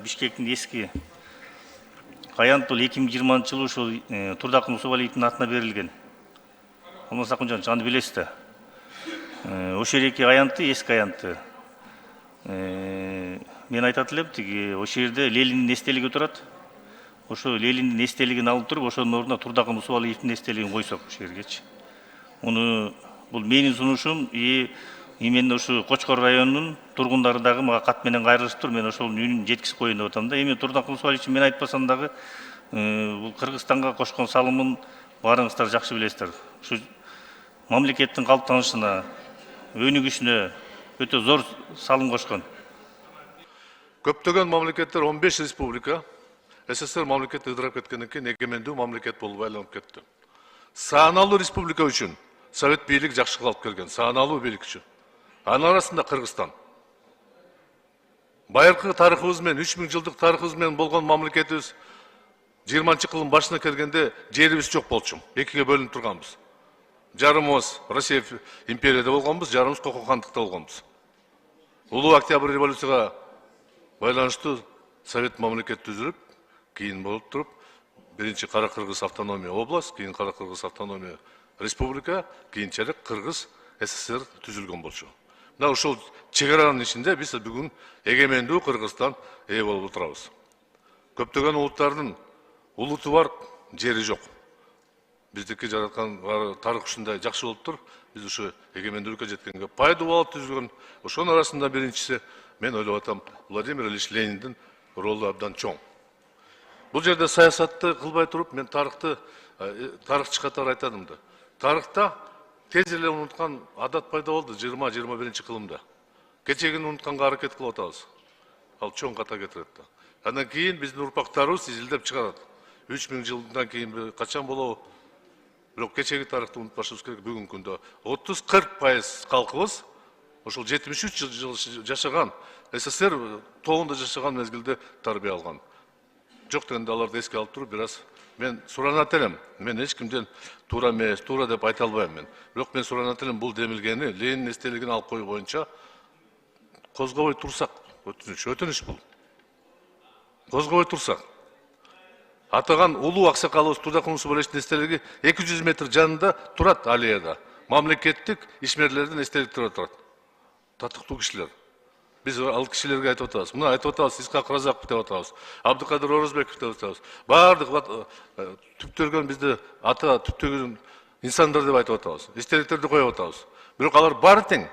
Бишкектин эски аянты бул 2020 жылы ушул Турдакын Усубалиевдин атына берилген. Алмаз Акунжанович, аны билесиз да. Ошол эки аянты эски аянты. Мен айтат элем, тиги ошол жерде Лениндин эстелиги турат. Ошо Лениндин эстелигин алып туруп, ошонун ордуна Турдакын Усубалиевдин эстелигин койсок ошол жергечи. Муну бул менин сунушум именно ушу Кочкор районунун тургундары дагы мага кат менен кайрылышыптыр. Мен ошол үнүн жеткизип коеюн деп атам да. Эми Турдакын Усубалиевич мен айтпасам дагы бул Кыргызстанга кошкон салымын баарыңыздар жакшы билесиздер. Ушу мамлекеттин калыптанышына, өнүгүшүнө өтө зор салым кошкон. Көптөгөн мамлекеттер 15 республика СССР мамлекети ыдырап кеткенден кийин эгемендүү мамлекет болуп айланып кетти. Сааналуу республика үчүн Совет бийлик жакшы калып келген, сааналуу бийлик үчүн. Анын арасында Кыргызстан. Байыркы тарыхыбыз менен 3000 жылдык тарыхыбыз менен болгон мамлекетибиз 20-кылдын башына келгенде жерибиз жок болчу. Экиге бөлүнүп турганбыз. Жарымыбыз Россия империяда болгонбуз, жарымыбыз Кокон хандыкта болгонбуз. Улуу Октябрь революцияга байланыштуу Совет мамлекет түзүлүп, кийин болуп туруп, биринчи Кара Кыргыз автономия область, кийин Кара Кыргыз автономия республика, кийинчерээк Кыргыз СССР түзүлгөн болчу. Мына ушул чек аранын ичинде биз бүгүн эгемендүү Кыргызстан ээ болуп турабыз. Көптөгөн улуттардын улуту бар, жери жок. Биздики жараткан тарых ушундай жакшы болуп тур. Биз ушу эгемендүүлүккө жеткенге пайда болуп түзүлгөн. Ошонун арасында биринчиси мен ойлоп атам, Владимир Ильич Лениндин ролу абдан чоң. Бул жерде саясатты кылбай туруп, мен тарыхчы катары айтадым да. Тарыхта тез эле унуткан адат пайда болду 20-21 кылымда. Кечегини унутканга аракет кылып атабыз. Ал чоң ката кетирет да. Андан кийин биздин урпактарыбыз изилдеп чыгарат. 3000 жылдан кийин качан болобу? Бирок кечеги тарыхты унутпашыбыз керек. Бүгүнкү күндө 30-40% калкыбыз ошол 73 жыл жашаган, СССР тоонда жашаган мезгилде тарбия алган. Жок дегенде аларды эске алып туруп, бир аз мен суранат элем. Мен эч кимден туура эмес, туура деп айта албайм мен. Бирок мен суранат элем, бул демилгени Ленин эстелигин алып коюу боюнча козгобой турсак, өтүнүч бул. Козгобой турсак. Атаган улуу аксакалыбыз Турдакын Усубалиевдин эстелиги 200 метр жанында турат аллеяда. Мамлекеттик ишмерлердин эстеликтери турат. Татыктуу кишилер. Биз ал кишилерге айтып атабыз. Мына айтып атабыз, Исхак Разаков деп атабыз. Абдыкадыр Орозбеков деп атабыз. Бардык түптөлгөн бизди ата түптөгөн инсандар деп айтып атабыз. Эстеликтерди коюп атабыз. Бирок алар баары тең.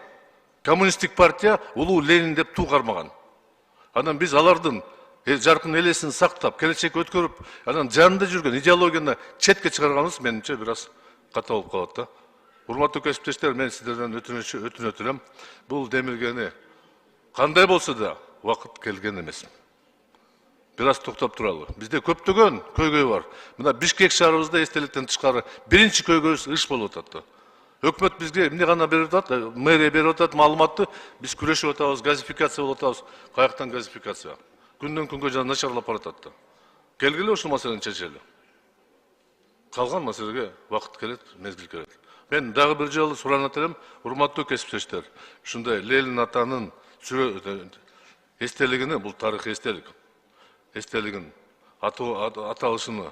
Коммунисттик партия улуу Ленин деп туу кармаган. Анан биз алардын жаркын элесин сактап, келечекке өткөрүп, анан жанында жүргөн идеологияны четке чыгарганыбыз менимче бир аз ката болуп калат да. Урматтуу кесиптештер, мен сиздерден өтүнөт элем. Бул демилгени кандай болсо да убакыт келген эмес. Бир аз токтоп туралы. Бизде көптөгөн көйгөй бар. Мына Бишкек шаарыбызда эстеликтен тышкары биринчи көйгөйүбүз иш болуп атат да. Өкмөт бизге эмне гана берип атат, мэрия берип атат маалыматты, биз күрөшүп атабыз, газификация болуп атабыз. Каяктан газификация? Күндөн күнгө жана начарлап баратат да. Келгиле ушул маселени чечели. Калган маселеге убакыт келет, мезгил келет. Мен дагы бир жолу суранат элем, урматтуу кесиптештер. Ушундай Ленин атанын эстелигини, бул тарыхый эстелик, эстелигин аталышыны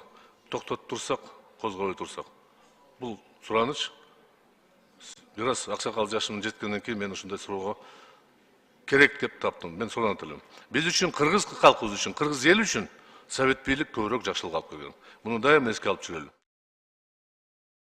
токтотуп турсак, козгобой турсак. Бул сураныч бир аз аксакал жашым жеткенден кийин мен ушундай суроого керек деп таптым. Мен суранат элем. Биз үчүн, кыргыз калкыбыз үчүн, кыргыз эл үчүн Совет бийлик көбүрөөк жакшылык алып келген. Муну дайым эске алып жүрөлү.